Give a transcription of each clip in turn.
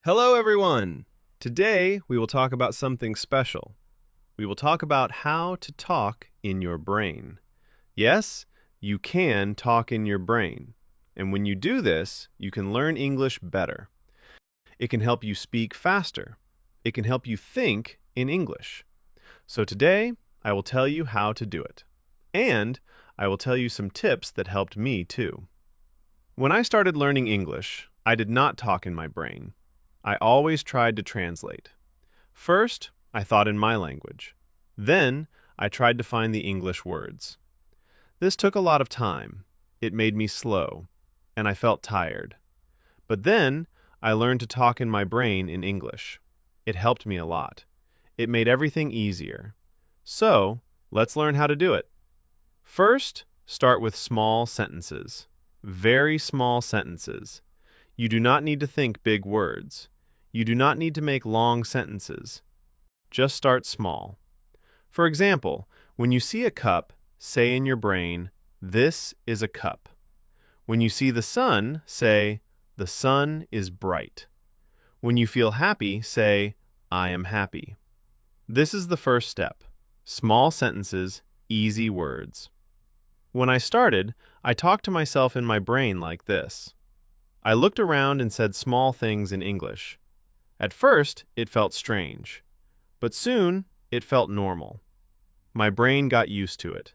Hello, everyone! Today, we will talk about something special. We will talk about how to talk in your brain. Yes, you can talk in your brain. And when you do this, you can learn English better. It can help you speak faster. It can help you think in English. So today, I will tell you how to do it. And I will tell you some tips that helped me too. When I started learning English, I did not talk in my brain. I always tried to translate. First, I thought in my language. Then, I tried to find the English words. This took a lot of time. It made me slow, and I felt tired. But then, I learned to talk in my brain in English. It helped me a lot. It made everything easier. So, let's learn how to do it. First, start with small sentences. Very small sentences. You do not need to think big words. You do not need to make long sentences. Just start small. For example, when you see a cup, say in your brain, "This is a cup." When you see the sun, say, "The sun is bright." When you feel happy, say, "I am happy." This is the first step. Small sentences, easy words. When I started, I talked to myself in my brain like this. I looked around and said small things in English. At first, it felt strange, but soon it felt normal. My brain got used to it.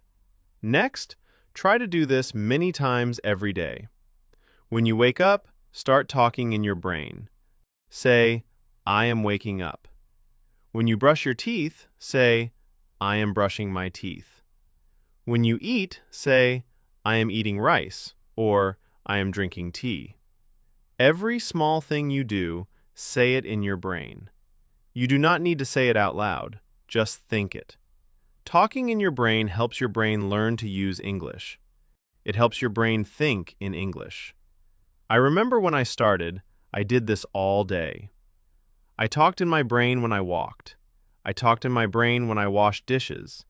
Next, try to do this many times every day. When you wake up, start talking in your brain. Say, "I am waking up." When you brush your teeth, say, "I am brushing my teeth." When you eat, say, "I am eating rice," or "I am drinking tea." Every small thing you do, say it in your brain. You do not need to say it out loud, just think it. Talking in your brain helps your brain learn to use English. It helps your brain think in English. I remember when I started, I did this all day. I talked in my brain when I walked. I talked in my brain when I washed dishes.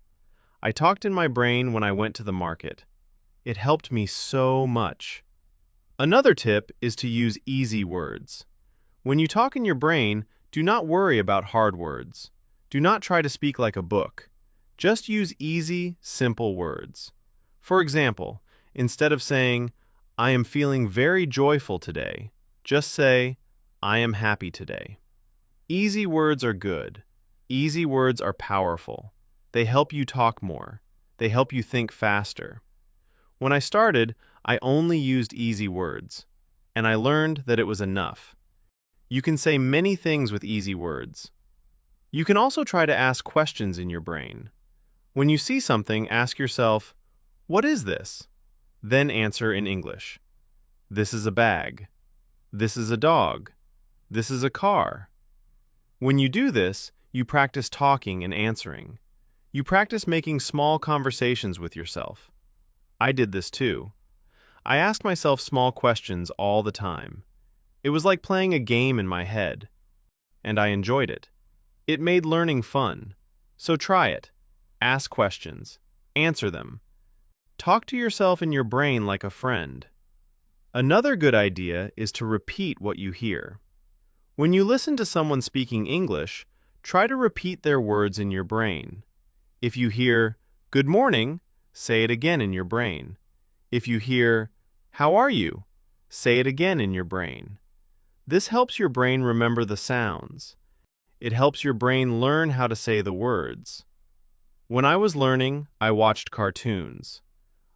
I talked in my brain when I went to the market. It helped me so much. Another tip is to use easy words. When you talk in your brain, do not worry about hard words. Do not try to speak like a book. Just use easy, simple words. For example, instead of saying, "I am feeling very joyful today," just say, "I am happy today." Easy words are good. Easy words are powerful. They help you talk more. They help you think faster. When I started, I only used easy words, and I learned that it was enough. You can say many things with easy words. You can also try to ask questions in your brain. When you see something, ask yourself, "What is this?" Then answer in English. "This is a bag." "This is a dog." "This is a car." When you do this, you practice talking and answering. You practice making small conversations with yourself. I did this too. I asked myself small questions all the time. It was like playing a game in my head, and I enjoyed it. It made learning fun. So try it. Ask questions. Answer them. Talk to yourself in your brain like a friend. Another good idea is to repeat what you hear. When you listen to someone speaking English, try to repeat their words in your brain. If you hear, "Good morning," say it again in your brain. If you hear, "How are you?" say it again in your brain. This helps your brain remember the sounds. It helps your brain learn how to say the words. When I was learning, I watched cartoons.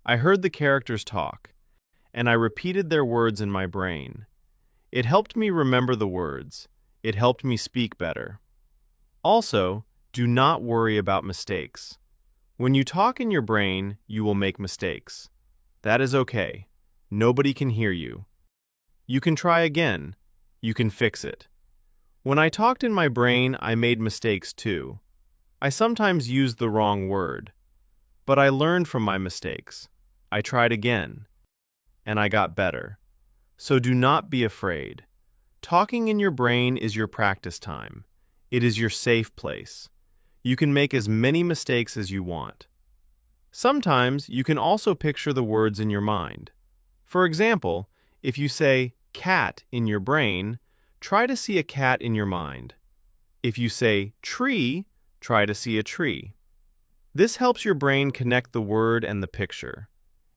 I heard the characters talk, and I repeated their words in my brain. It helped me remember the words. It helped me speak better. Also, do not worry about mistakes. When you talk in your brain, you will make mistakes. That is okay. Nobody can hear you. You can try again. You can fix it. When I talked in my brain, I made mistakes too. I sometimes used the wrong word. But I learned from my mistakes. I tried again. And I got better. So do not be afraid. Talking in your brain is your practice time. It is your safe place. You can make as many mistakes as you want. Sometimes you can also picture the words in your mind. For example, if you say cat in your brain, try to see a cat in your mind. If you say tree, try to see a tree. This helps your brain connect the word and the picture.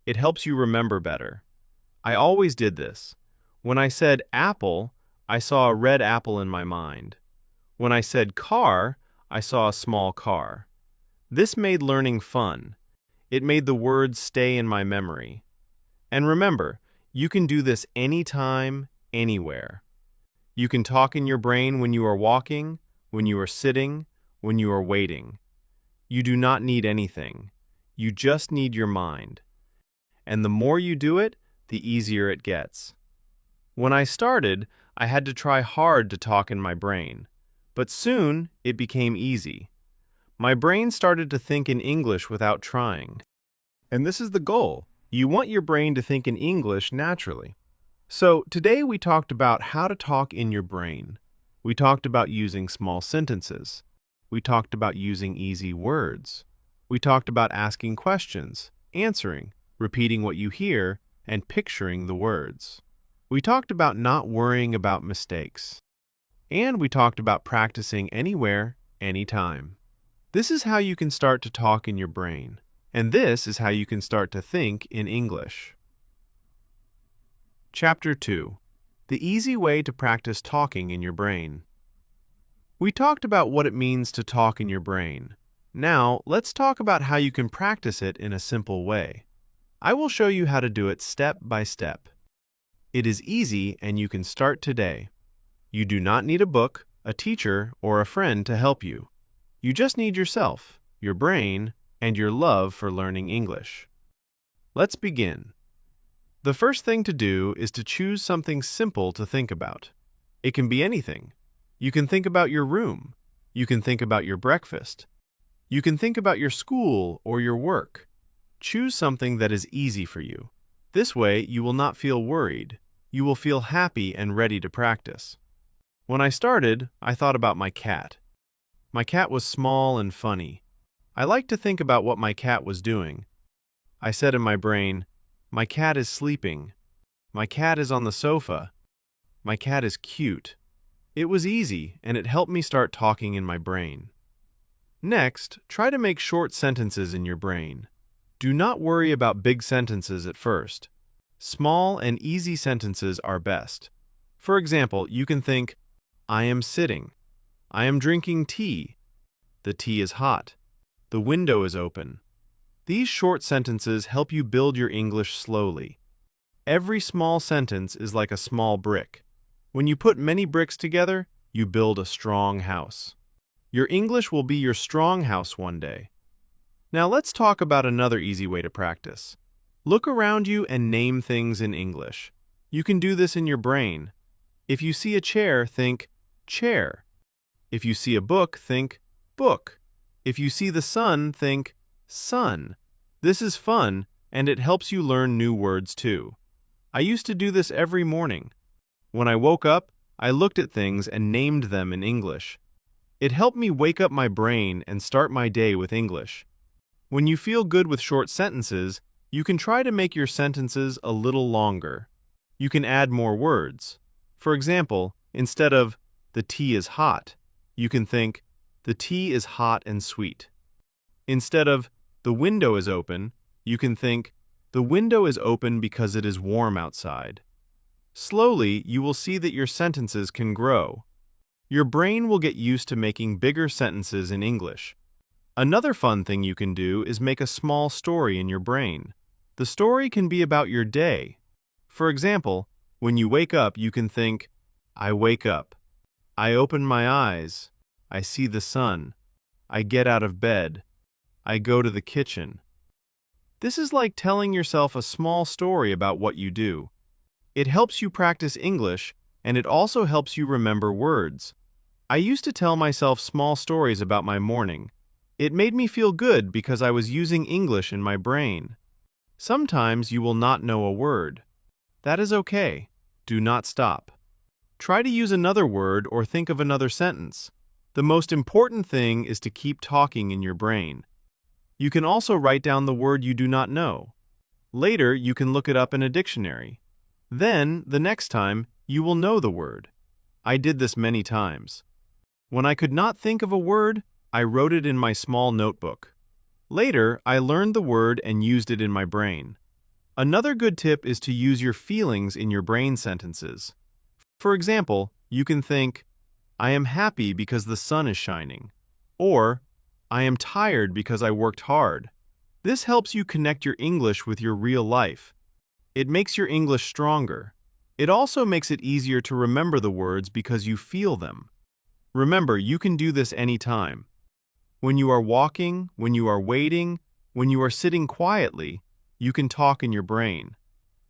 It helps you remember better. I always did this. When I said apple, I saw a red apple in my mind. When I said car, I saw a small car. This made learning fun. It made the words stay in my memory. And remember, you can do this anytime, anywhere. You can talk in your brain when you are walking, when you are sitting, when you are waiting. You do not need anything. You just need your mind. And the more you do it, the easier it gets. When I started, I had to try hard to talk in my brain. But soon, it became easy. My brain started to think in English without trying. And this is the goal. You want your brain to think in English naturally. So today we talked about how to talk in your brain. We talked about using small sentences. We talked about using easy words. We talked about asking questions, answering, repeating what you hear, and picturing the words. We talked about not worrying about mistakes. And we talked about practicing anywhere, anytime. This is how you can start to talk in your brain. And this is how you can start to think in English. Chapter 2. The easy way to practice talking in your brain. We talked about what it means to talk in your brain. Now, let's talk about how you can practice it in a simple way. I will show you how to do it step by step. It is easy and you can start today. You do not need a book, a teacher, or a friend to help you. You just need yourself, your brain, and your love for learning English. Let's begin. The first thing to do is to choose something simple to think about. It can be anything. You can think about your room. You can think about your breakfast. You can think about your school or your work. Choose something that is easy for you. This way, you will not feel worried. You will feel happy and ready to practice. When I started, I thought about my cat. My cat was small and funny. I liked to think about what my cat was doing. I said in my brain, my cat is sleeping. My cat is on the sofa. My cat is cute. It was easy, and it helped me start talking in my brain. Next, try to make short sentences in your brain. Do not worry about big sentences at first. Small and easy sentences are best. For example, you can think, I am sitting. I am drinking tea. The tea is hot. The window is open. These short sentences help you build your English slowly. Every small sentence is like a small brick. When you put many bricks together, you build a strong house. Your English will be your strong house one day. Now let's talk about another easy way to practice. Look around you and name things in English. You can do this in your brain. If you see a chair, think chair. If you see a book, think book. If you see the sun, think sun. This is fun, and it helps you learn new words too. I used to do this every morning. When I woke up, I looked at things and named them in English. It helped me wake up my brain and start my day with English. When you feel good with short sentences, you can try to make your sentences a little longer. You can add more words. For example, instead of the tea is hot, you can think the tea is hot and sweet. Instead of the window is open, you can think the window is open because it is warm outside. Slowly, you will see that your sentences can grow. Your brain will get used to making bigger sentences in English. Another fun thing you can do is make a small story in your brain. The story can be about your day. For example, when you wake up, you can think, I wake up. I open my eyes. I see the sun. I get out of bed. I go to the kitchen. This is like telling yourself a small story about what you do. It helps you practice English, and it also helps you remember words. I used to tell myself small stories about my morning. It made me feel good because I was using English in my brain. Sometimes you will not know a word. That is okay. Do not stop. Try to use another word or think of another sentence. The most important thing is to keep talking in your brain. You can also write down the word you do not know. Later, you can look it up in a dictionary. Then, the next time, you will know the word. I did this many times. When I could not think of a word, I wrote it in my small notebook. Later, I learned the word and used it in my brain. Another good tip is to use your feelings in your brain sentences. For example, you can think, I am happy because the sun is shining, or I am tired because I worked hard. This helps you connect your English with your real life. It makes your English stronger. It also makes it easier to remember the words because you feel them. Remember, you can do this anytime. When you are walking, when you are waiting, when you are sitting quietly, you can talk in your brain.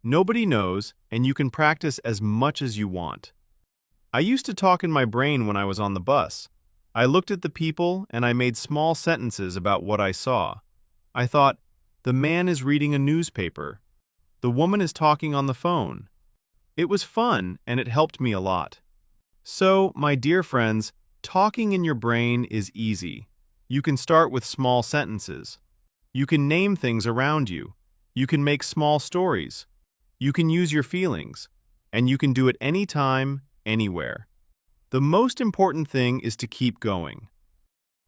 Nobody knows, and you can practice as much as you want. I used to talk in my brain when I was on the bus. I looked at the people and I made small sentences about what I saw. I thought, the man is reading a newspaper. The woman is talking on the phone. It was fun and it helped me a lot. So, my dear friends, talking in your brain is easy. You can start with small sentences. You can name things around you. You can make small stories. You can use your feelings. And you can do it anytime, anywhere. The most important thing is to keep going.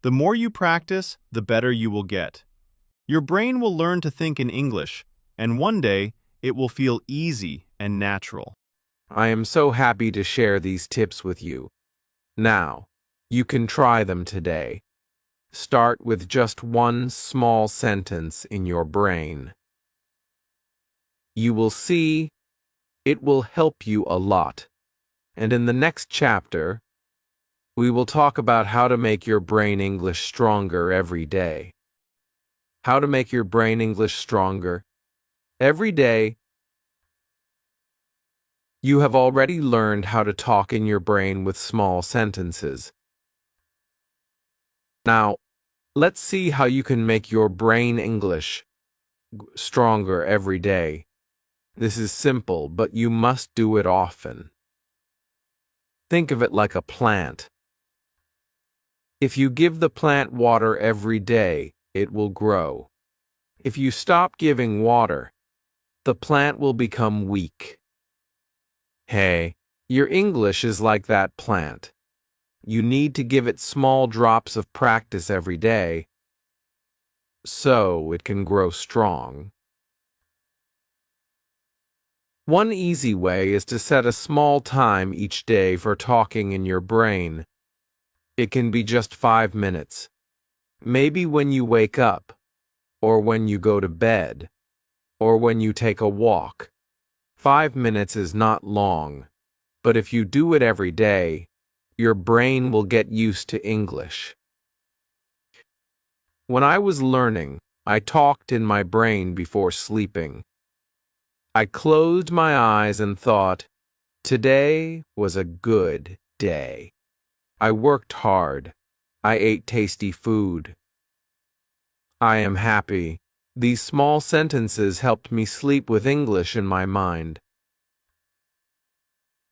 The more you practice, the better you will get. Your brain will learn to think in English, and one day it will feel easy and natural. I am so happy to share these tips with you. Now, you can try them today. Start with just one small sentence in your brain. You will see it will help you a lot. And in the next chapter, we will talk about how to make your brain English stronger every day. How to make your brain English stronger every day. You have already learned how to talk in your brain with small sentences. Now, let's see how you can make your brain English stronger every day. This is simple, but you must do it often. Think of it like a plant. If you give the plant water every day, it will grow. If you stop giving water, the plant will become weak. Hey, your English is like that plant. You need to give it small drops of practice every day so it can grow strong. One easy way is to set a small time each day for talking in your brain. It can be just 5 minutes. Maybe when you wake up, or when you go to bed, or when you take a walk. 5 minutes is not long, but if you do it every day, your brain will get used to English. When I was learning, I talked in my brain before sleeping. I closed my eyes and thought, today was a good day. I worked hard. I ate tasty food. I am happy. These small sentences helped me sleep with English in my mind.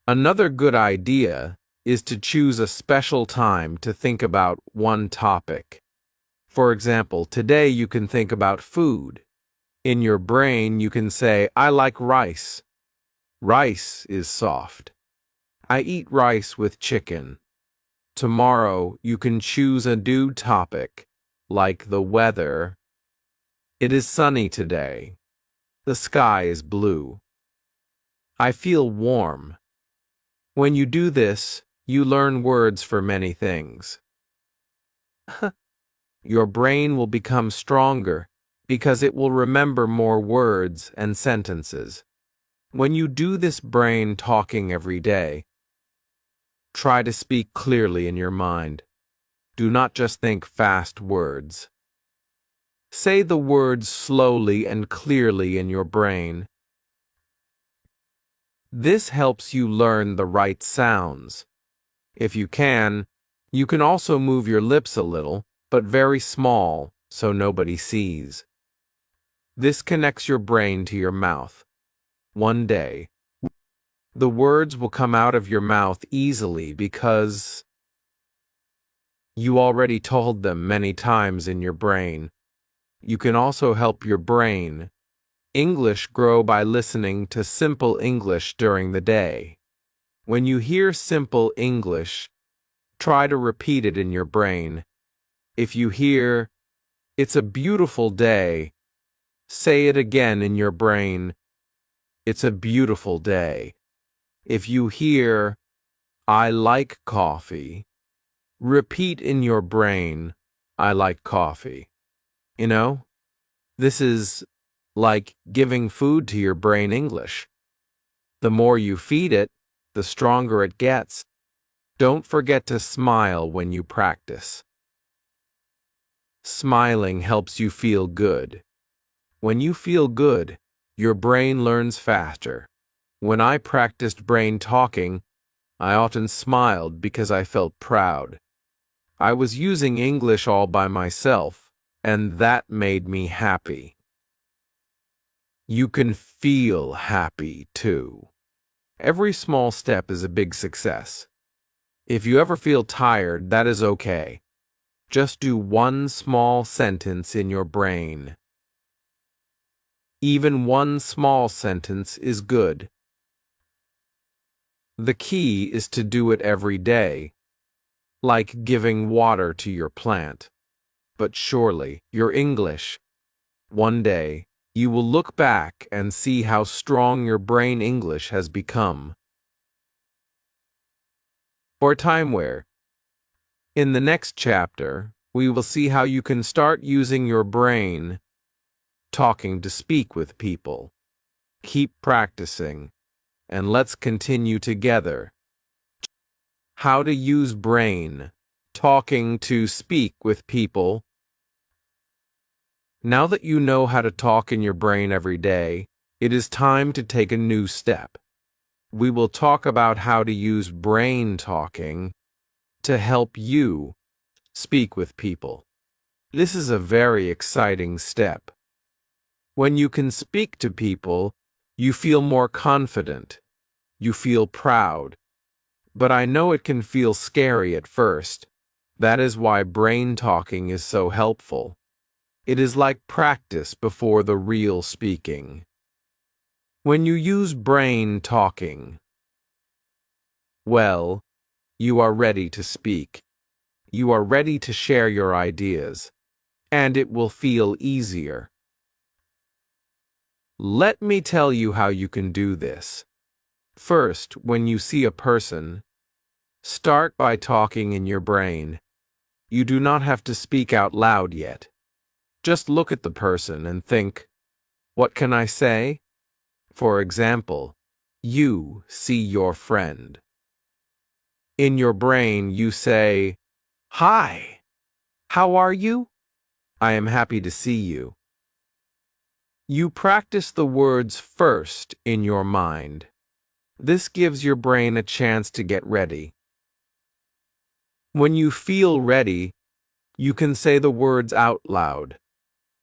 Another good idea is to choose a special time to think about one topic. For example, today you can think about food. In your brain, you can say, I like rice. Rice is soft. I eat rice with chicken. Tomorrow, you can choose a new topic, like the weather. It is sunny today. The sky is blue. I feel warm. When you do this, you learn words for many things. Your brain will become stronger because it will remember more words and sentences. When you do this brain talking every day, try to speak clearly in your mind. Do not just think fast words. Say the words slowly and clearly in your brain. This helps you learn the right sounds. If you can also move your lips a little, but very small, so nobody sees. This connects your brain to your mouth. One day, the words will come out of your mouth easily because you already told them many times in your brain. You can also help your brain English grow by listening to simple English during the day. When you hear simple English, try to repeat it in your brain. If you hear, "It's a beautiful day," say it again in your brain, "It's a beautiful day." If you hear, "I like coffee," repeat in your brain, "I like coffee." You know, this is like giving food to your brain English. The more you feed it, the stronger it gets. Don't forget to smile when you practice. Smiling helps you feel good. When you feel good, your brain learns faster. When I practiced brain talking, I often smiled because I felt proud. I was using English all by myself, and that made me happy. You can feel happy too. Every small step is a big success. If you ever feel tired, that is okay. Just do one small sentence in your brain. Even one small sentence is good. The key is to do it every day, like giving water to your plant. But surely, your English. One day, you will look back and see how strong your brain English has become. Or timeware. In the next chapter, we will see how you can start using your brain talking to speak with people. Keep practicing, and let's continue together. How to use brain talking to speak with people. Now that you know how to talk in your brain every day, it is time to take a new step. We will talk about how to use brain talking to help you speak with people. This is a very exciting step. When you can speak to people, you feel more confident. You feel proud. But I know it can feel scary at first. That is why brain talking is so helpful. It is like practice before the real speaking. When you use brain talking, well, you are ready to speak. You are ready to share your ideas, and it will feel easier. Let me tell you how you can do this. First, when you see a person, start by talking in your brain. You do not have to speak out loud yet. Just look at the person and think, what can I say? For example, you see your friend. In your brain, you say, "Hi, how are you? I am happy to see you." You practice the words first in your mind. This gives your brain a chance to get ready. When you feel ready, you can say the words out loud.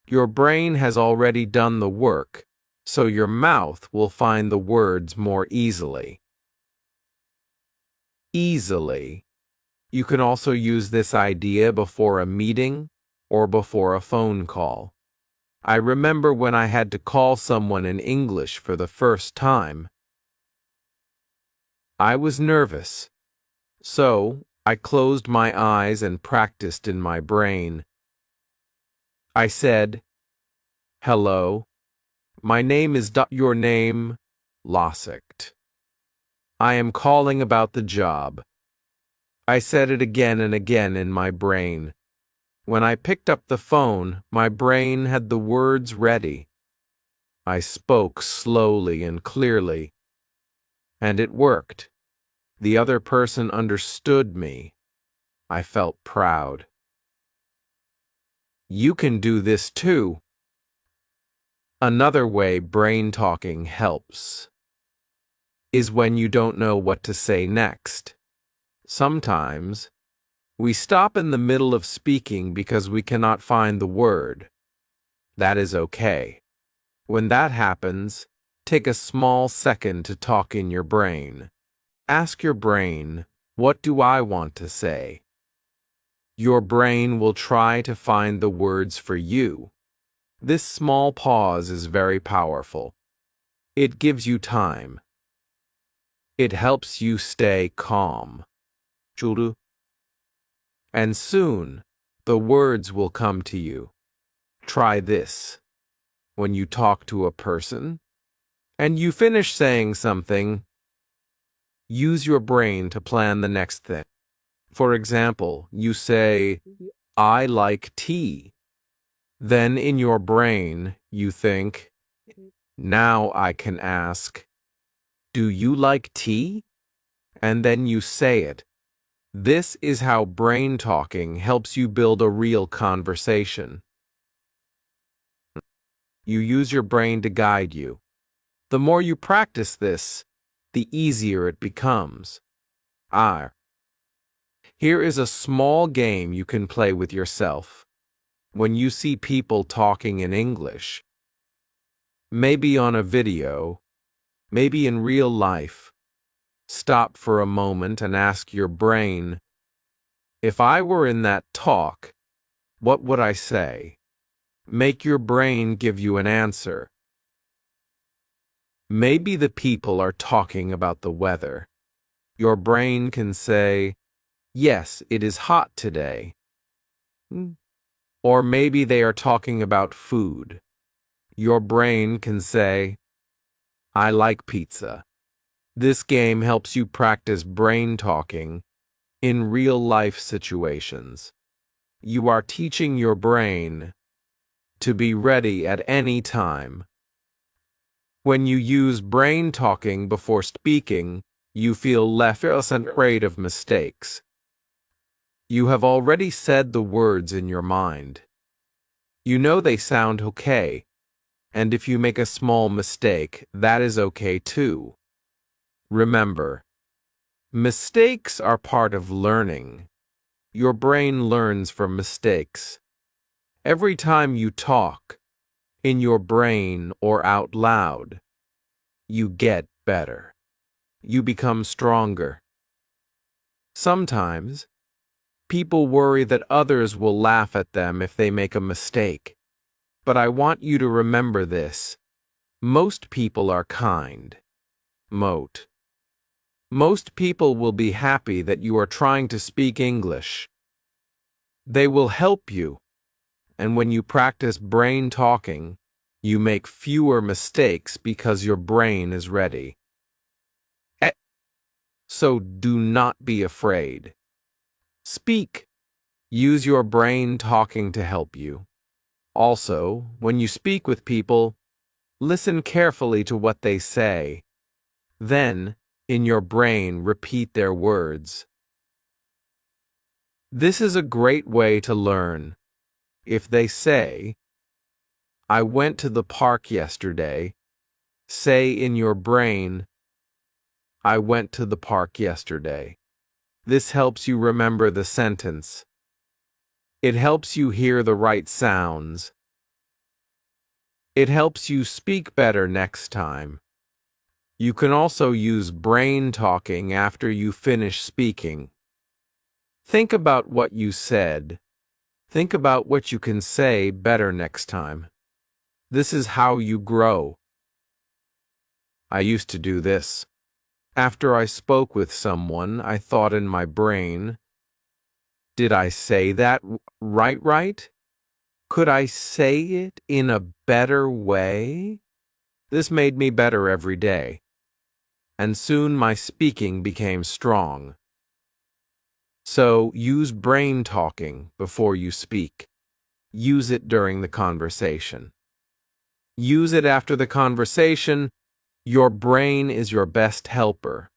Your brain has already done the work, so your mouth will find the words more easily. Easily. You can also use this idea before a meeting or before a phone call. I remember when I had to call someone in English for the first time. I was nervous, so I closed my eyes and practiced in my brain. I said, "Hello, my name is your name, Losict. I am calling about the job." I said it again and again in my brain. When I picked up the phone, my brain had the words ready. I spoke slowly and clearly, and it worked. The other person understood me. I felt proud. You can do this too. Another way brain talking helps is when you don't know what to say next. Sometimes, we stop in the middle of speaking because we cannot find the word. That is okay. When that happens, take a small second to talk in your brain. Ask your brain, what do I want to say? Your brain will try to find the words for you. This small pause is very powerful. It gives you time. It helps you stay calm. 주르. And soon, the words will come to you. Try this. When you talk to a person, and you finish saying something, use your brain to plan the next thing. For example, you say, I like tea. Then in your brain, you think, now I can ask, do you like tea? And then you say it. This is how brain talking helps you build a real conversation. You use your brain to guide you. The more you practice this, the easier it becomes. Here is a small game you can play with yourself. When you see people talking in English, maybe on a video, maybe in real life, stop for a moment and ask your brain, if I were in that talk, what would I say? Make your brain give you an answer. Maybe the people are talking about the weather. Your brain can say, yes, it is hot today. Or maybe they are talking about food. Your brain can say, I like pizza. This game helps you practice brain talking in real-life situations. You are teaching your brain to be ready at any time. When you use brain talking before speaking, you feel less afraid of mistakes. You have already said the words in your mind. You know they sound okay, and if you make a small mistake, that is okay too. Remember, mistakes are part of learning. Your brain learns from mistakes. Every time you talk, in your brain or out loud, you get better. You become stronger. Sometimes, people worry that others will laugh at them if they make a mistake. But I want you to remember this. Most people are kind. Most people will be happy that you are trying to speak English. They will help you, and when you practice brain talking, you make fewer mistakes because your brain is ready. So do not be afraid. Speak. Use your brain talking to help you. Also, when you speak with people, listen carefully to what they say. Then, in your brain, repeat their words. This is a great way to learn. If they say, I went to the park yesterday, say in your brain, I went to the park yesterday. This helps you remember the sentence. It helps you hear the right sounds. It helps you speak better next time. You can also use brain talking after you finish speaking. Think about what you said. Think about what you can say better next time. This is how you grow. I used to do this. After I spoke with someone, I thought in my brain, did I say that right? Could I say it in a better way? This made me better every day. And soon my speaking became strong. So use brain talking before you speak. Use it during the conversation. Use it after the conversation. Your brain is your best helper.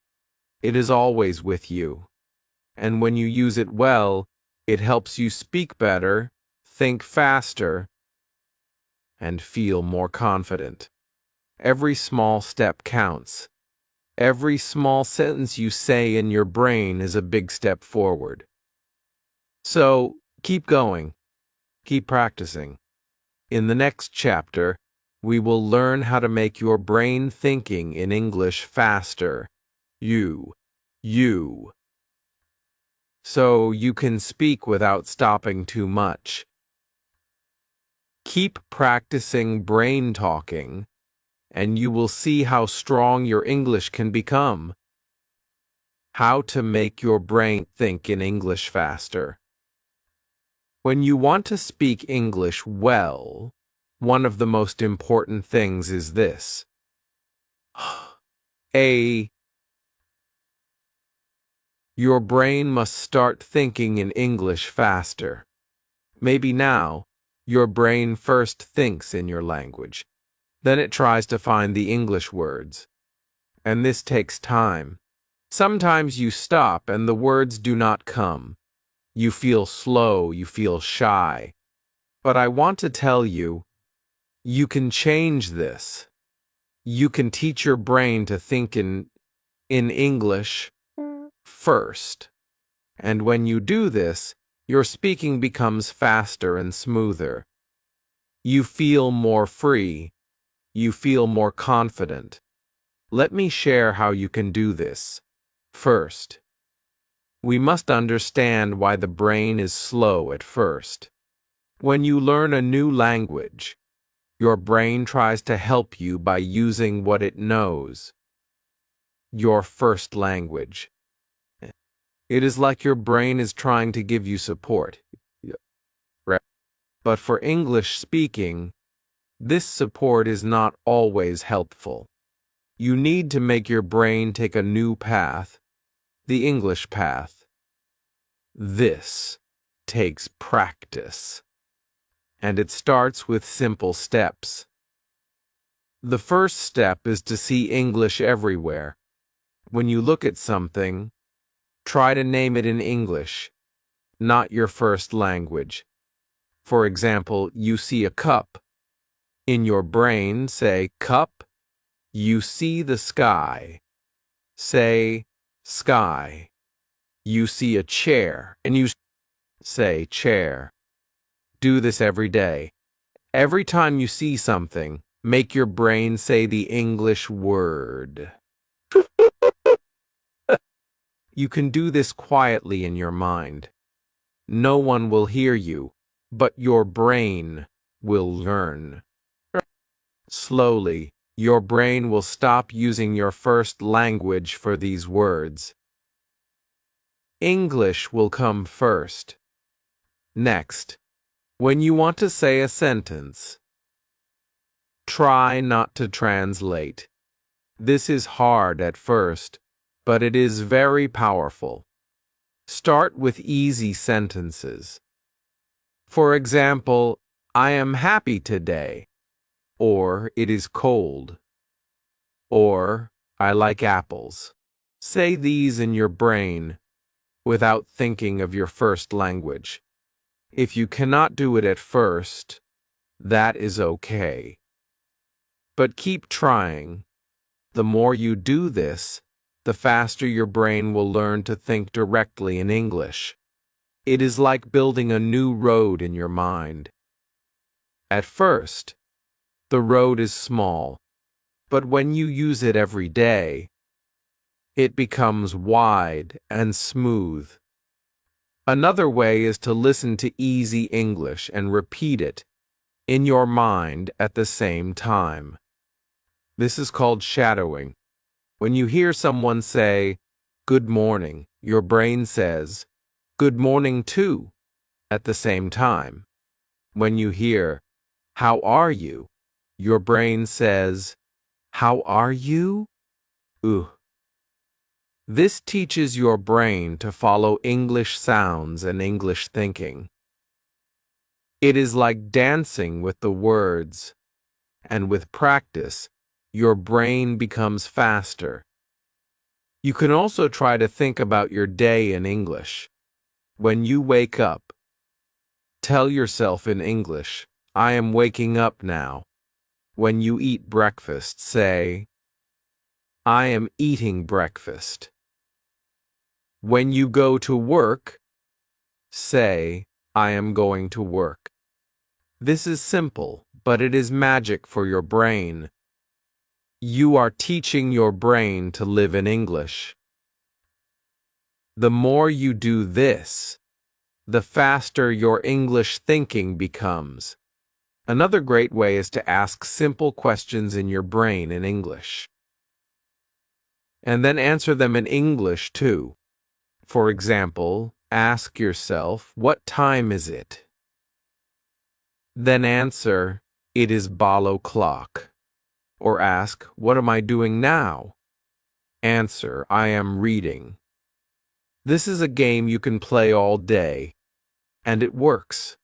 It is always with you. And when you use it well, it helps you speak better, think faster, and feel more confident. Every small step counts. Every small sentence you say in your brain is a big step forward. So, keep going. Keep practicing. In the next chapter, we will learn how to make your brain thinking in English faster. So you can speak without stopping too much. Keep practicing brain talking, and you will see how strong your English can become. How to make your brain think in English faster. When you want to speak English well, one of the most important things is this. Your brain must start thinking in English faster. Maybe now, your brain first thinks in your language. Then it tries to find the English words. And this takes time. Sometimes you stop and the words do not come. You feel slow, you feel shy. But I want to tell you, you can change this. You can teach your brain to think in English first. And when you do this, your speaking becomes faster and smoother. You feel more free. You feel more confident. Let me share how you can do this. First, we must understand why the brain is slow at first. When you learn a new language, your brain tries to help you by using what it knows. Your first language. It is like your brain is trying to give you support. But for English speaking, this support is not always helpful. You need to make your brain take a new path, the English path. This takes practice, and it starts with simple steps. The first step is to see English everywhere. When you look at something, try to name it in English, not your first language. For example, you see a cup. In your brain, say cup. You see the sky. Say sky. You see a chair, and you say chair. Do this every day. Every time you see something, make your brain say the English word. You can do this quietly in your mind. No one will hear you, but your brain will learn. Slowly, your brain will stop using your first language for these words. English will come first. Next, when you want to say a sentence, try not to translate. This is hard at first, but it is very powerful. Start with easy sentences. For example, I am happy today, or it is cold, or I like apples. Say these in your brain without thinking of your first language. If you cannot do it at first, that is okay. But keep trying. The more you do this, the faster your brain will learn to think directly in English. It is like building a new road in your mind. At first, the road is small, but when you use it every day, it becomes wide and smooth. Another way is to listen to easy English and repeat it in your mind at the same time. This is called shadowing. When you hear someone say, "Good morning," your brain says, "Good morning too," at the same time. When you hear, "How are you?" your brain says, "How are you?" This teaches your brain to follow English sounds and English thinking. It is like dancing with the words, and with practice, your brain becomes faster. You can also try to think about your day in English. When you wake up, tell yourself in English, "I am waking up now." When you eat breakfast, say, "I am eating breakfast." When you go to work, say, "I am going to work." This is simple, but it is magic for your brain. You are teaching your brain to live in English. The more you do this, the faster your English thinking becomes. Another great way is to ask simple questions in your brain in English. and then answer them in English too. For example, ask yourself, what time is it? Then answer, it is ball o'clock. Or ask, what am I doing now? Answer, I am reading. This is a game you can play all day, and it works.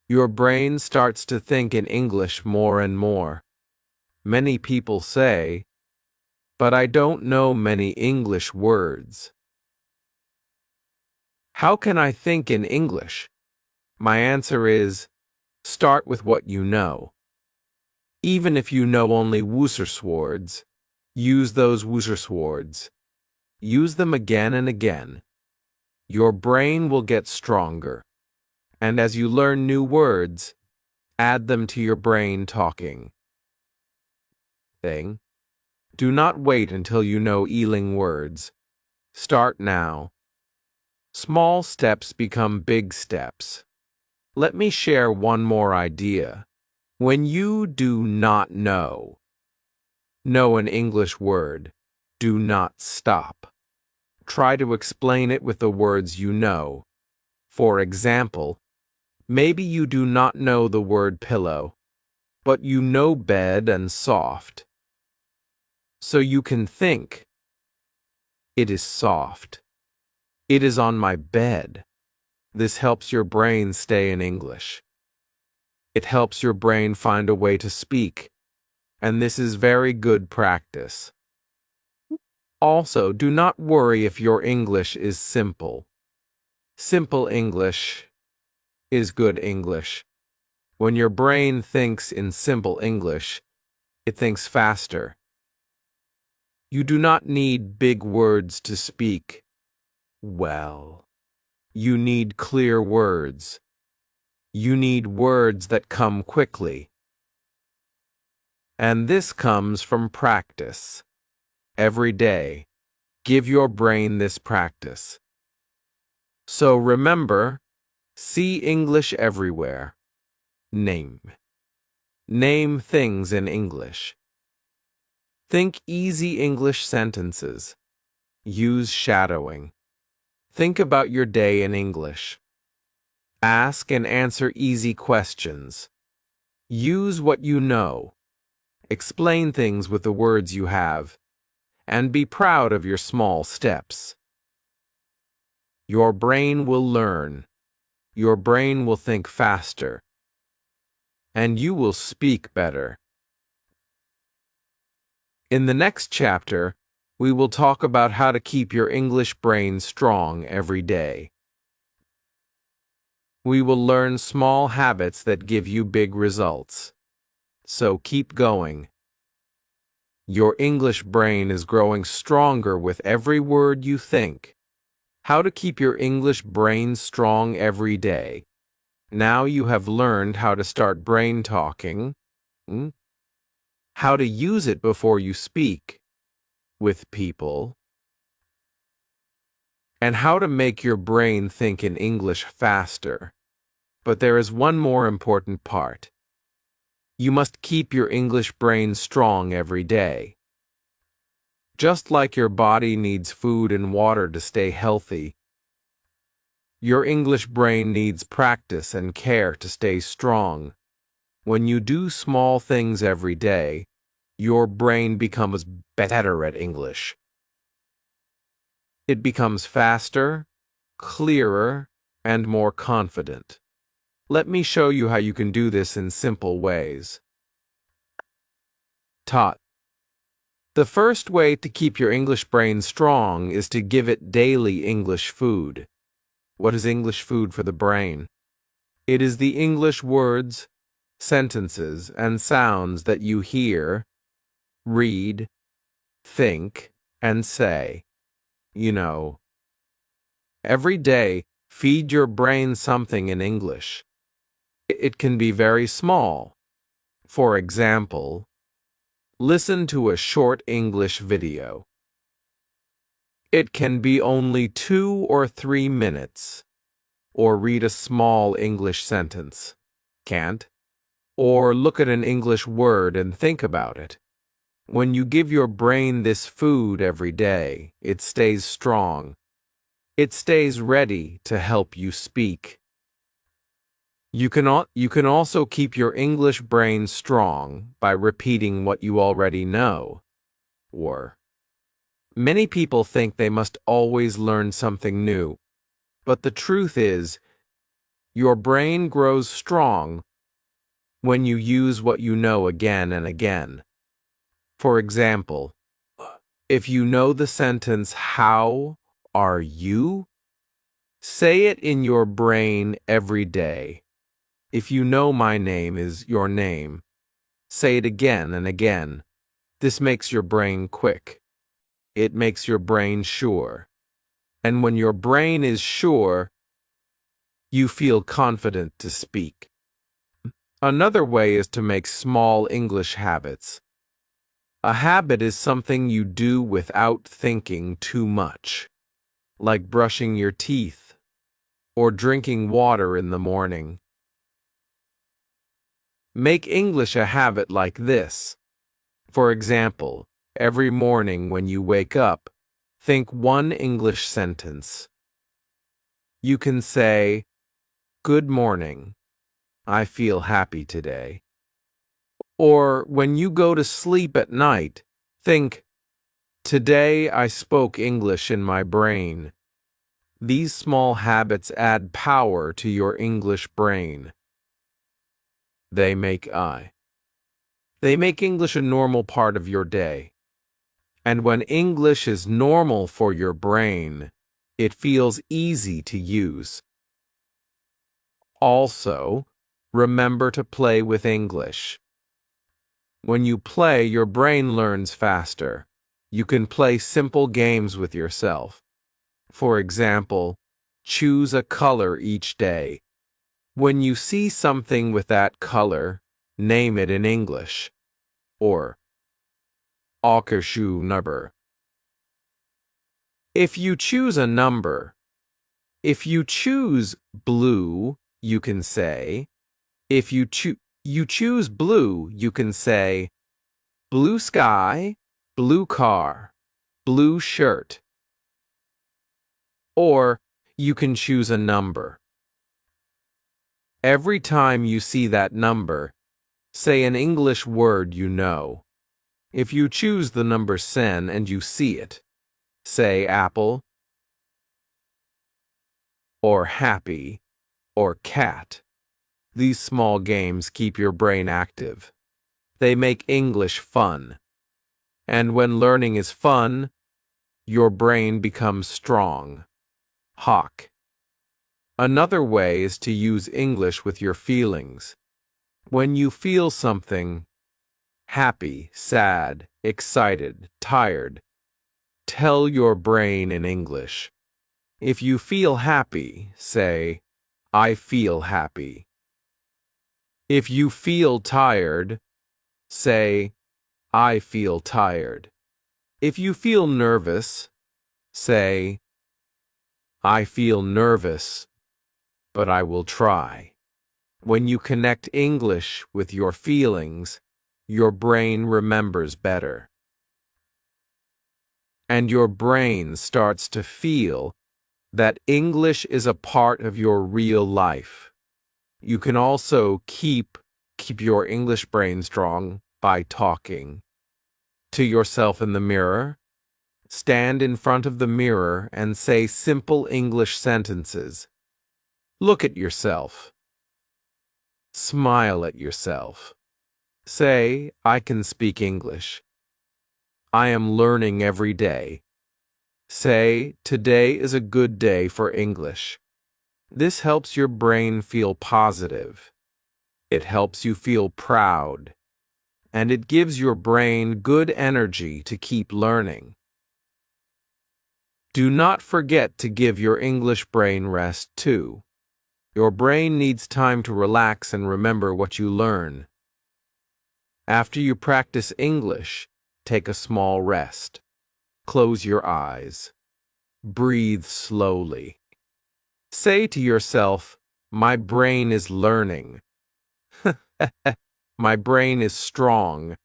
Your brain starts to think in English more and more. Many people say, but I don't know many English words. How can I think in English? My answer is, start with what you know. Even if you know only Wooserswords, use those Wooserswords. Use them again and again. Your brain will get stronger. And as you learn new words, add them to your brain talking. Thing. Do not wait until you know Ealing words. Start now. Small steps become big steps. Let me share one more idea. When you do not know an English word, do not stop. Try to explain it with the words you know. For example, maybe you do not know the word pillow, but you know bed and soft. So you can think, it is soft. It is on my bed. This helps your brain stay in English. It helps your brain find a way to speak, and this is very good practice. Also, do not worry if your English is simple. Simple English is good English. When your brain thinks in simple English, it thinks faster. You do not need big words to speak well. You need clear words. You need words that come quickly. And this comes from practice. Every day, give your brain this practice. So remember, see English everywhere. Name. Name things in English. Think easy English sentences. Use shadowing. Think about your day in English. Ask and answer easy questions. Use what you know. Explain things with the words you have. And be proud of your small steps. Your brain will learn. Your brain will think faster. And you will speak better. In the next chapter, we will talk about how to keep your English brain strong every day. We will learn small habits that give you big results. So keep going. Your English brain is growing stronger with every word you think. How to keep your English brain strong every day. Now you have learned how to start brain talking, how to use it before you speak with people, and how to make your brain think in English faster. But there is one more important part. You must keep your English brain strong every day. Just like your body needs food and water to stay healthy, your English brain needs practice and care to stay strong. When you do small things every day, your brain becomes better at English. It becomes faster, clearer, and more confident. Let me show you how you can do this in simple ways. Taught. The first way to keep your English brain strong is to give it daily English food. What is English food for the brain? It is the English words, sentences, and sounds that you hear, read, think, and say. You know. Every day, feed your brain something in English. It can be very small. For example, listen to a short English video. It can be only 2 or 3 minutes. Or read a small English sentence. Can't? Or look at an English word and think about it. When you give your brain this food every day, it stays strong. It stays ready to help you speak. You can also keep your English brain strong by repeating what you already know. Or, many people think they must always learn something new, but the truth is, your brain grows strong when you use what you know again and again. For example, if you know the sentence, "How are you?" say it in your brain every day. If you know "My name is your name," say it again and again. This makes your brain quick. It makes your brain sure. And when your brain is sure, you feel confident to speak. Another way is to make small English habits. A habit is something you do without thinking too much, like brushing your teeth or drinking water in the morning. Make English a habit like this. For example, every morning when you wake up, think one English sentence. You can say, "Good morning. I feel happy today." Or when you go to sleep at night, think, "Today I spoke English in my brain." These small habits add power to your English brain. They make I. They make English a normal part of your day. And when English is normal for your brain, it feels easy to use. Also, remember to play with English. When you play, your brain learns faster. You can play simple games with yourself. For example, choose a color each day. When you see something with that color, name it in English. Or, "Akashu number." If you choose a number, if you choose blue, you can say, if you choose blue, you can say, "Blue sky, blue car, blue shirt." Or you can choose a number. Every time you see that number, say an English word you know. If you choose the number 10 and you see it, say apple, or happy, or cat. These small games keep your brain active. They make English fun. And when learning is fun, your brain becomes strong. Hawk. Another way is to use English with your feelings. When you feel something, happy, sad, excited, tired, tell your brain in English. If you feel happy, say, "I feel happy." If you feel tired, say, "I feel tired." If you feel nervous, say, "I feel nervous, but I will try." When you connect English with your feelings, your brain remembers better. And your brain starts to feel that English is a part of your real life. You can also keep your English brain strong by talking to yourself in the mirror. Stand in front of the mirror and say simple English sentences. Look at yourself. Smile at yourself. Say, "I can speak English." "I am learning every day." Say, "Today is a good day for English." This helps your brain feel positive. It helps you feel proud. And it gives your brain good energy to keep learning. Do not forget to give your English brain rest too. Your brain needs time to relax and remember what you learn. After you practice English, take a small rest. Close your eyes. Breathe slowly. Say to yourself, "My brain is learning." My brain is strong.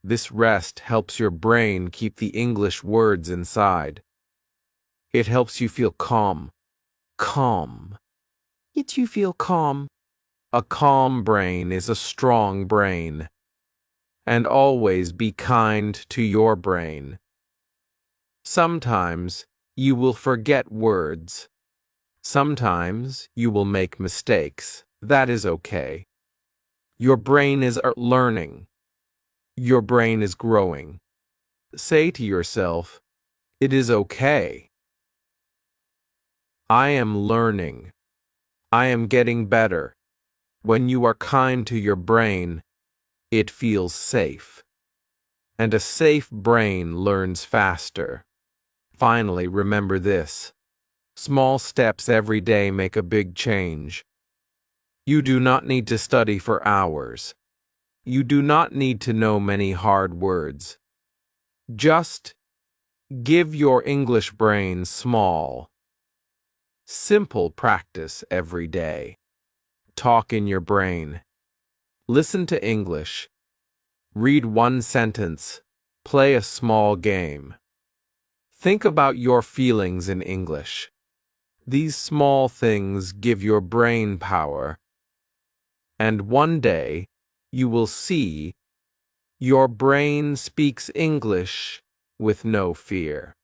This rest helps your brain keep the English words inside. It helps you feel calm. Calm. It you feel calm. A calm brain is a strong brain. And always be kind to your brain. Sometimes you will forget words. Sometimes you will make mistakes. That is okay. Your brain is learning. Your brain is growing. Say to yourself, it is okay. I am learning. I am getting better. When you are kind to your brain, it feels safe. And a safe brain learns faster. Finally, remember this. Small steps every day make a big change. You do not need to study for hours. You do not need to know many hard words. Just give your English brain small, simple practice every day. Talk in your brain. Listen to English. Read one sentence. Play a small game. Think about your feelings in English. These small things give your brain power. And one day, you will see your brain speaks English with no fear.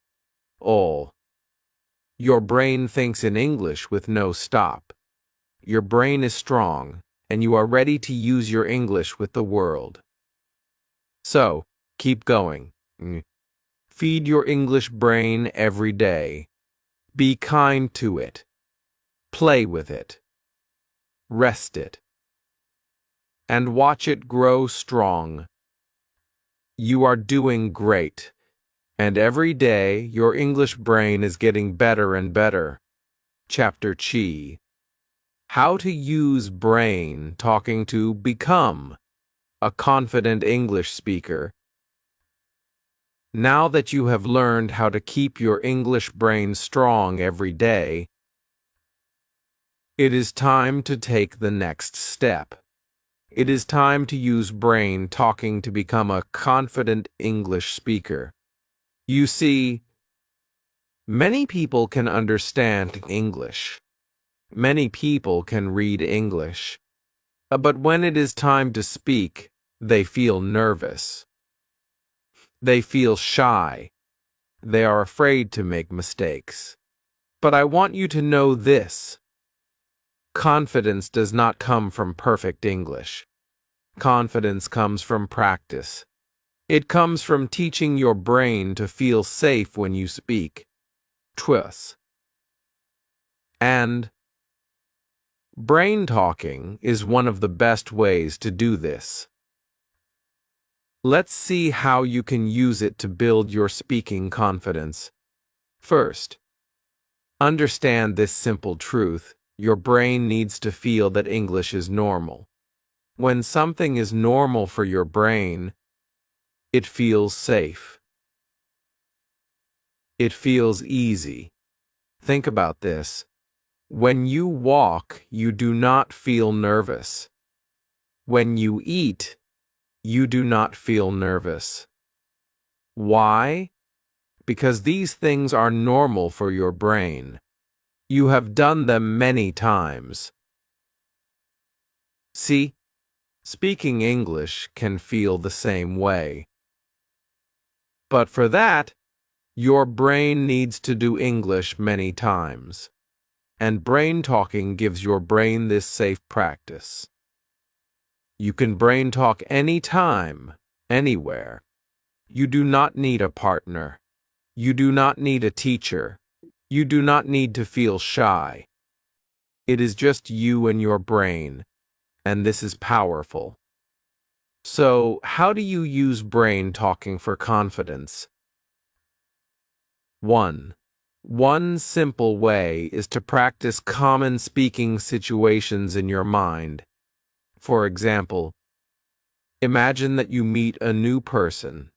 All. Your brain thinks in English with no stop. Your brain is strong, and you are ready to use your English with the world. So, keep going. Feed your English brain every day. Be kind to it. Play with it. Rest it. And watch it grow strong. You are doing great. And every day, your English brain is getting better and better. Chapter Chi. How to use brain talking to become a confident English speaker. Now that you have learned how to keep your English brain strong every day, it is time to take the next step. It is time to use brain talking to become a confident English speaker. You see, many people can understand English. Many people can read English. But when it is time to speak, they feel nervous. They feel shy. They are afraid to make mistakes. But I want you to know this. Confidence does not come from perfect English. Confidence comes from practice. It comes from teaching your brain to feel safe when you speak. Trust. And brain talking is one of the best ways to do this. Let's see how you can use it to build your speaking confidence. First, understand this simple truth. Your brain needs to feel that English is normal. When something is normal for your brain, it feels safe. It feels easy. Think about this. When you walk, you do not feel nervous. When you eat, you do not feel nervous. Why? Because these things are normal for your brain. You have done them many times. See, speaking English can feel the same way. But for that, your brain needs to do English many times. And brain talking gives your brain this safe practice. You can brain talk anytime, anywhere. You do not need a partner. You do not need a teacher. You do not need to feel shy. It is just you and your brain, and this is powerful. So, how do you use brain talking for confidence? 1. One simple way is to practice common speaking situations in your mind. For example, imagine that you meet a new person.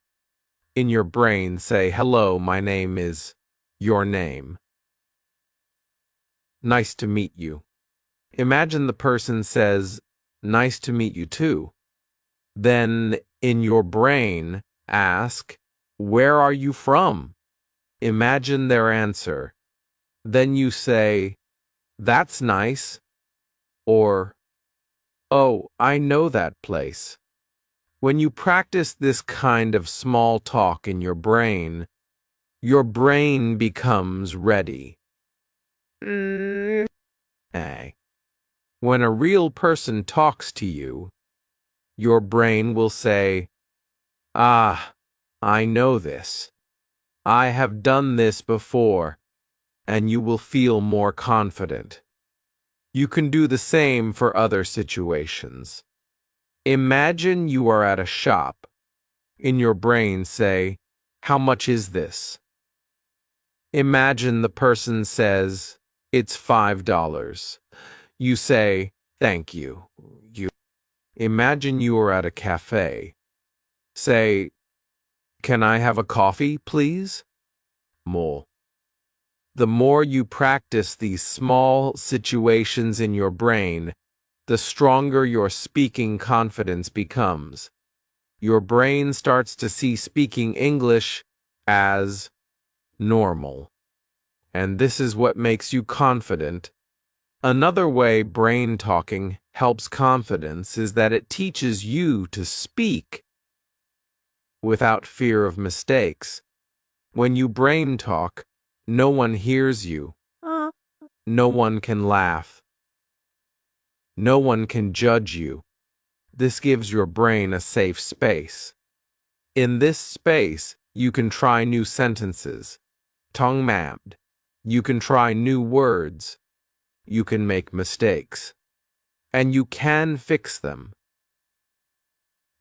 In your brain, say, "Hello, my name is," your name. "Nice to meet you." Imagine the person says, "Nice to meet you too." Then, in your brain, ask, "Where are you from?" Imagine their answer. Then you say, "That's nice," or, "Oh, I know that place." When you practice this kind of small talk in your brain becomes ready. When a real person talks to you, your brain will say, "Ah, I know this. I have done this before," and you will feel more confident. You can do the same for other situations. Imagine you are at a shop. In your brain, say, "How much is this?" Imagine the person says, "It's $5. You say, "Thank you." Imagine you are at a cafe. Say, "Can I have a coffee, please?" More. The more you practice these small situations in your brain, the stronger your speaking confidence becomes. Your brain starts to see speaking English as normal. And this is what makes you confident. Another way brain talking helps confidence is that it teaches you to speak without fear of mistakes. When you brain talk, no one hears you. No one can laugh. No one can judge you. This gives your brain a safe space. In this space, you can try new sentences. Automat. You can try new words. You can make mistakes. And you can fix them.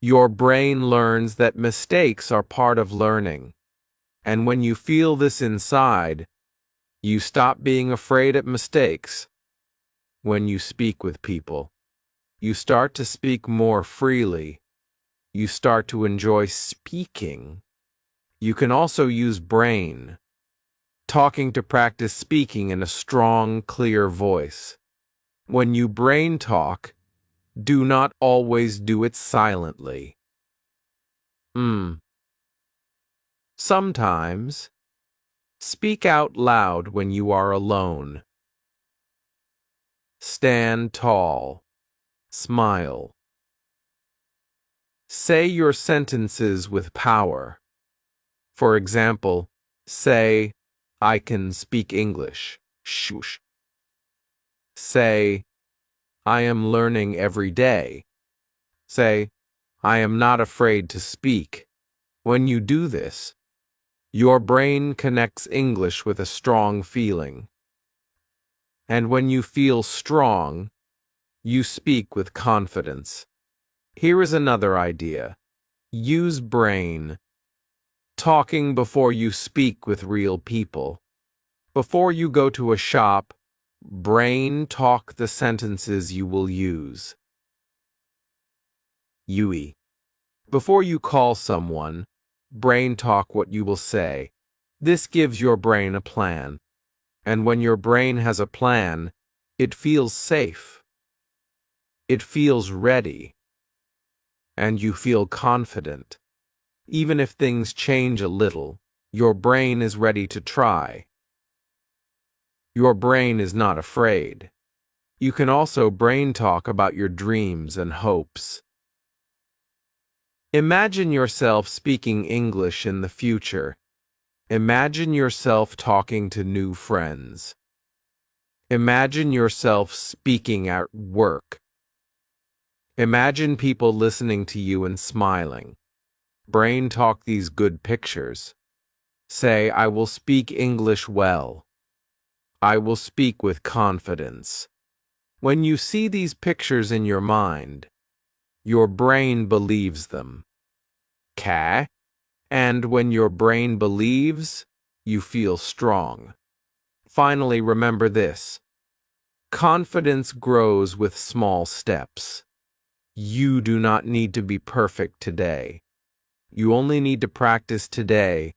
Your brain learns that mistakes are part of learning. And when you feel this inside, you stop being afraid of mistakes. When you speak with people, you start to speak more freely. You start to enjoy speaking. You can also use brain talking to practice speaking in a strong, clear voice. When you brain talk, do not always do it silently. Sometimes, speak out loud when you are alone. Stand tall. Smile. Say your sentences with power. For example, say, "I can speak English." Shush. Say, "I am learning every day." Say, "I am not afraid to speak." When you do this, your brain connects English with a strong feeling. And when you feel strong, you speak with confidence. Here is another idea. Use brain. Talking before you speak with real people. Before you go to a shop, brain talk the sentences you will use. Yui. Before you call someone, brain talk what you will say. This gives your brain a plan. And when your brain has a plan, it feels safe. It feels ready. And you feel confident. Even if things change a little, your brain is ready to try. Your brain is not afraid. You can also brain talk about your dreams and hopes. Imagine yourself speaking English in the future. Imagine yourself talking to new friends. Imagine yourself speaking at work. Imagine people listening to you and smiling. Brain talk these good pictures. Say, "I will speak English well. I will speak with confidence." When you see these pictures in your mind, your brain believes them. And when your brain believes, you feel strong. Finally, remember this. Confidence grows with small steps. You do not need to be perfect today. You only need to practice today.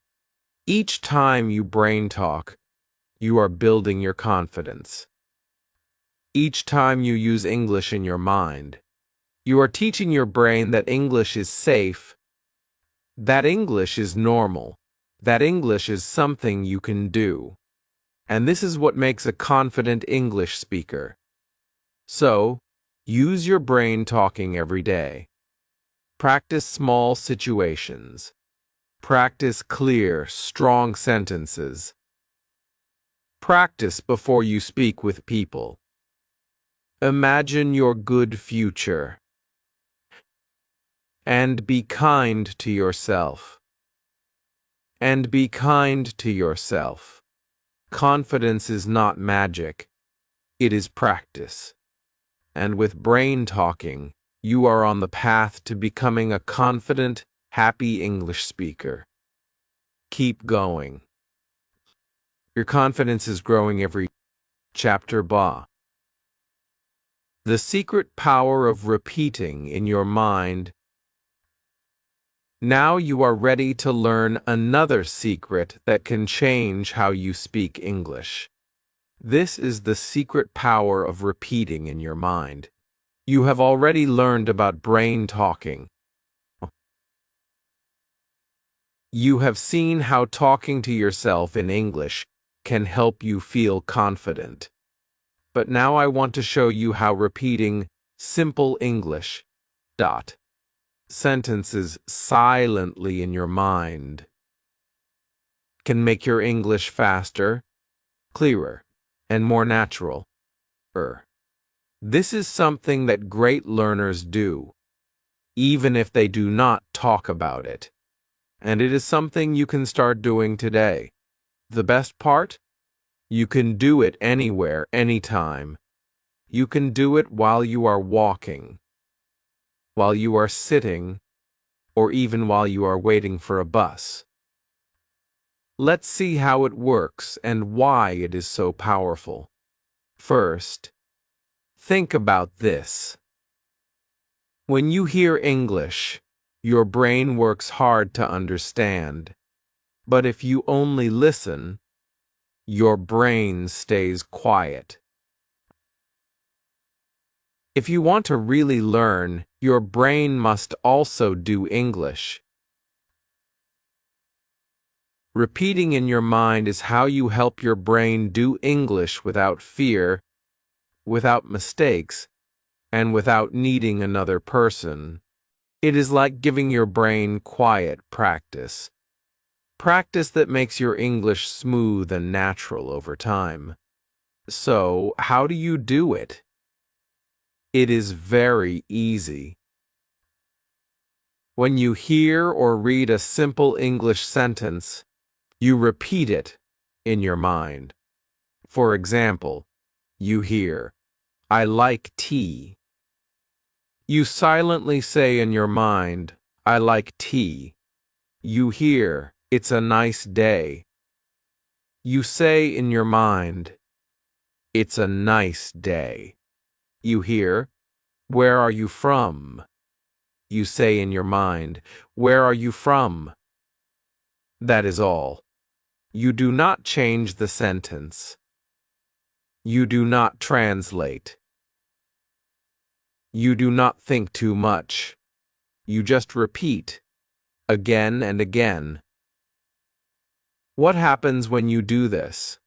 Each time you brain talk, you are building your confidence. Each time you use English in your mind, You are teaching your brain that English is safe, that English is normal, that English is something you can do. And this is what makes a confident English speaker. So, use your brain talking every day. Practice small situations. Practice clear, strong sentences. Practice before you speak with people. Imagine your good future. And be kind to yourself. And be kind to yourself. Confidence is not magic. It is practice. And with brain talking, you are on the path to becoming a confident, happy English speaker. Keep going. Your confidence is growing every chapter. The secret power of repeating in your mind. Now you are ready to learn another secret that can change how you speak English. This is the secret power of repeating in your mind. You have already learned about brain talking. You have seen how talking to yourself in English can help you feel confident. But now I want to show you how repeating simple English sentences silently in your mind can make your English faster, clearer, and more natural. This is something that great learners do, even if they do not talk about it. And it is something you can start doing today. The best part? You can do it anywhere, anytime. You can do it while you are walking, while you are sitting, or even while you are waiting for a bus. Let's see how it works and why it is so powerful. First, think about this. When you hear English, your brain works hard to understand. But if you only listen, your brain stays quiet. If you want to really learn, your brain must also do English. Repeating in your mind is how you help your brain do English without fear, without mistakes, and without needing another person. It is like giving your brain quiet practice. Practice that makes your English smooth and natural over time. So, how do you do it? It is very easy. When you hear or read a simple English sentence, you repeat it in your mind. For example, you hear, "I like tea." You silently say in your mind, "I like tea." You hear, "It's a nice day." You say in your mind, "It's a nice day." You hear, "Where are you from?" You say in your mind, "Where are you from?" That is all. You do not change the sentence. You do not translate. You do not think too much. You just repeat, again and again. What happens when you do this?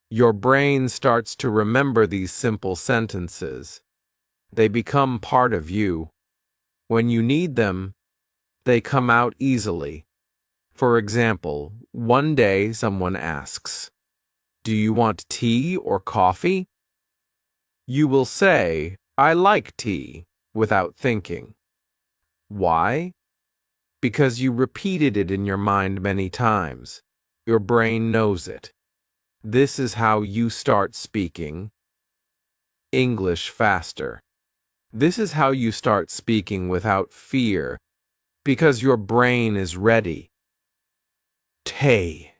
Your brain starts to remember these simple sentences. They become part of you. When you need them, they come out easily. For example, one day someone asks, "Do you want tea or coffee?" You will say, "I like tea," without thinking. Why? Because you repeated it in your mind many times. Your brain knows it. This is how you start speaking English faster. This is how you start speaking without fear, because your brain is ready. Tay.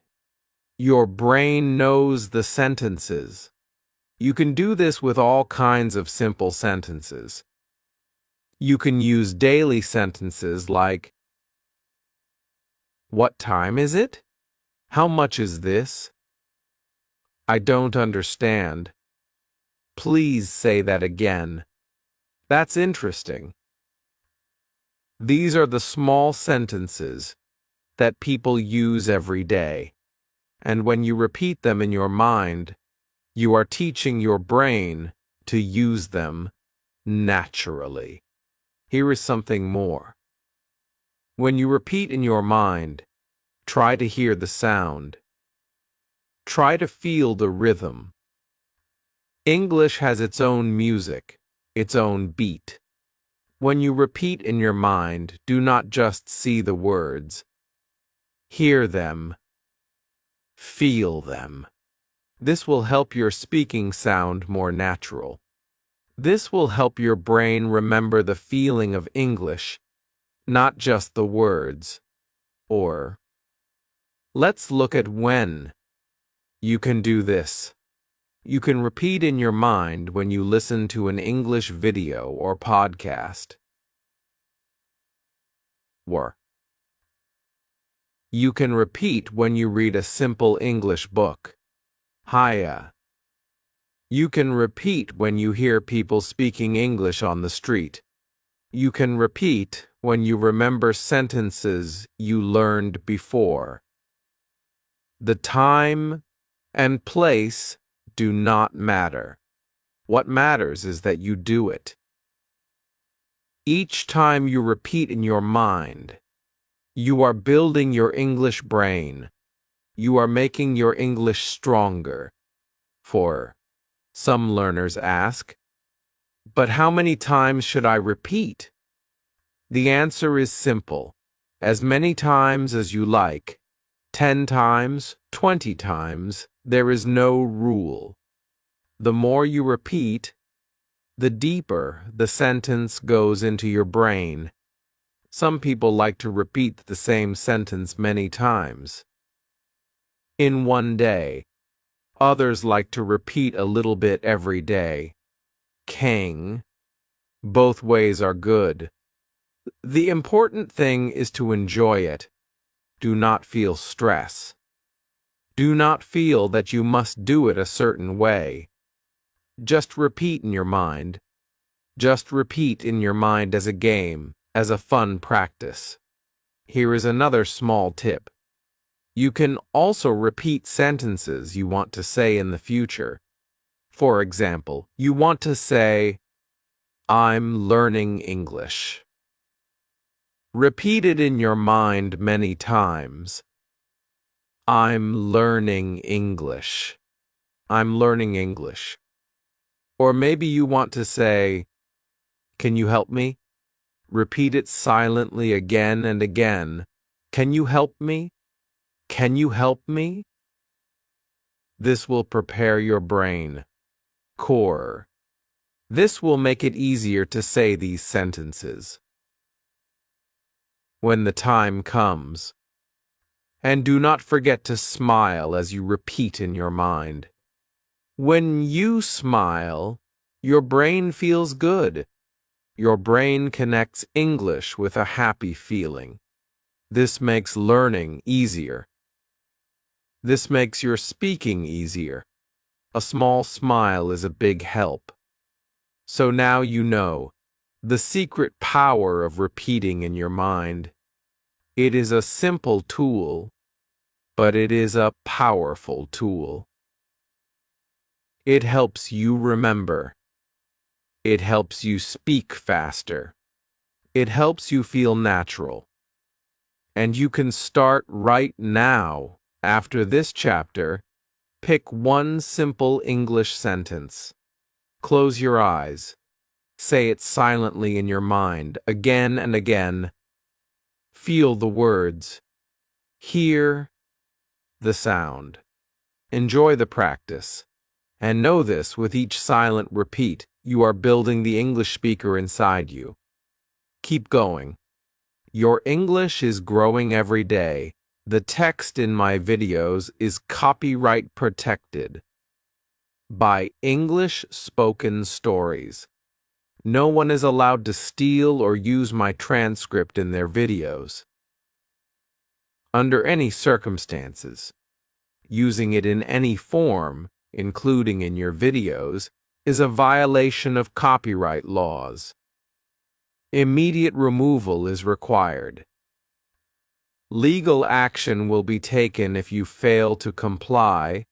Your brain knows the sentences. You can do this with all kinds of simple sentences. You can use daily sentences like, "What time is it? How much is this? I don't understand. Please say that again." That's interesting. These are the small sentences that people use every day. And when you repeat them in your mind, you are teaching your brain to use them naturally. Here is something more. When you repeat in your mind, try to hear the sound. Try to feel the rhythm. English has its own music, its own beat. When you repeat in your mind, do not just see the words. Hear them. Feel them. This will help your speaking sound more natural. This will help your brain remember the feeling of English, not just the words. Or, let's look at when you can do this. You can repeat in your mind when you listen to an English video or podcast. Or, you can repeat when you read a simple English book. Hiya. You can repeat when you hear people speaking English on the street. You can repeat when you remember sentences you learned before. The time and place do not matter. What matters is that you do it. Each time you repeat in your mind, you are building your English brain. You are making your English stronger. For some learners ask, but how many times should I repeat? The answer is simple. As many times as you like. 10 times, 20 times, there is no rule. The more you repeat, the deeper the sentence goes into your brain. Some people like to repeat the same sentence many times in one day. Others like to repeat a little bit every day. King. Both ways are good. The important thing is to enjoy it. Do not feel stress. Do not feel that you must do it a certain way. Just repeat in your mind. Just repeat in your mind as a game, as a fun practice. Here is another small tip. You can also repeat sentences you want to say in the future. For example, you want to say, I'm learning English. Repeat it in your mind many times. I'm learning English. I'm learning English. Or maybe you want to say, can you help me? Repeat it silently again and again. Can you help me? Can you help me? This will prepare your brain. Core. This will make it easier to say these sentences when the time comes. And do not forget to smile as you repeat in your mind. When you smile, your brain feels good. Your brain connects English with a happy feeling. This makes learning easier. This makes your speaking easier. A small smile is a big help. So now you know the secret power of repeating in your mind. It is a simple tool, but it is a powerful tool. It helps you remember. It helps you speak faster. It helps you feel natural. And you can start right now. After this chapter, pick one simple English sentence. Close your eyes. Say it silently in your mind, again and again. Feel the words. Hear the sound. Enjoy the practice. And know this, with each silent repeat, you are building the English speaker inside you. Keep going. Your English is growing every day. The text in my videos is copyright protected by English Spoken Stories. No one is allowed to steal or use my transcript in their videos. Under any circumstances, using it in any form, including in your videos, is a violation of copyright laws. Immediate removal is required. Legal action will be taken if you fail to comply